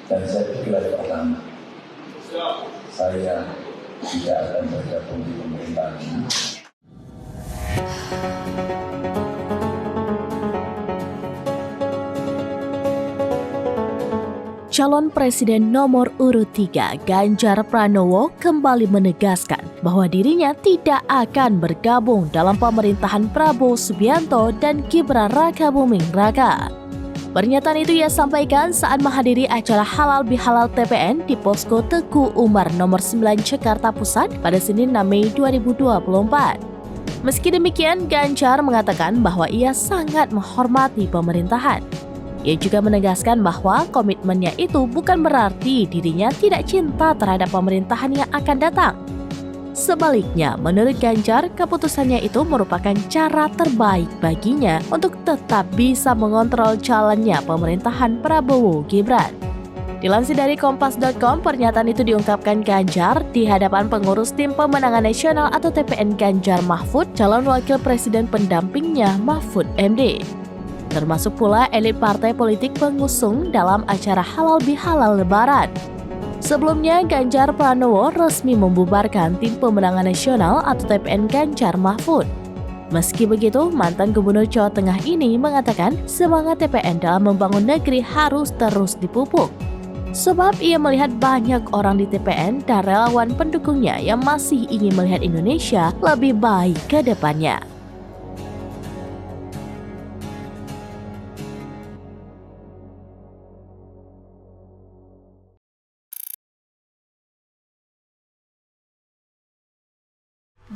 Dan saya pikir pertama, saya tidak akan bergabung di pemerintahan ini. Calon Presiden nomor urut 3 Ganjar Pranowo kembali menegaskan bahwa dirinya tidak akan bergabung dalam pemerintahan Prabowo Subianto dan Gibran Rakabuming Raka. Pernyataan itu ia sampaikan saat menghadiri acara Halal Bihalal TPN di Posko Teguh Umar nomor 9 Jakarta Pusat pada Senin 6 Mei 2024. Meski demikian, Ganjar mengatakan bahwa ia sangat menghormati pemerintahan. Ia juga menegaskan bahwa komitmennya itu bukan berarti dirinya tidak cinta terhadap pemerintahan yang akan datang. Sebaliknya, menurut Ganjar, keputusannya itu merupakan cara terbaik baginya untuk tetap bisa mengontrol jalannya pemerintahan Prabowo Gibran. Dilansir dari Kompas.com, pernyataan itu diungkapkan Ganjar di hadapan pengurus Tim Pemenangan Nasional atau TPN Ganjar Mahfud, calon wakil presiden pendampingnya Mahfud MD. Termasuk pula elit partai politik pengusung dalam acara Halal Bihalal Lebaran. Sebelumnya, Ganjar Pranowo resmi membubarkan Tim Pemenangan Nasional atau TPN Ganjar Mahfud. Meski begitu, mantan Gubernur Jawa Tengah ini mengatakan semangat TPN dalam membangun negeri harus terus dipupuk. Sebab ia melihat banyak orang di TPN dan relawan pendukungnya yang masih ingin melihat Indonesia lebih baik ke depannya.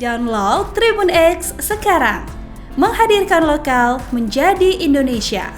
Download Tribun X sekarang, menghadirkan lokal menjadi Indonesia.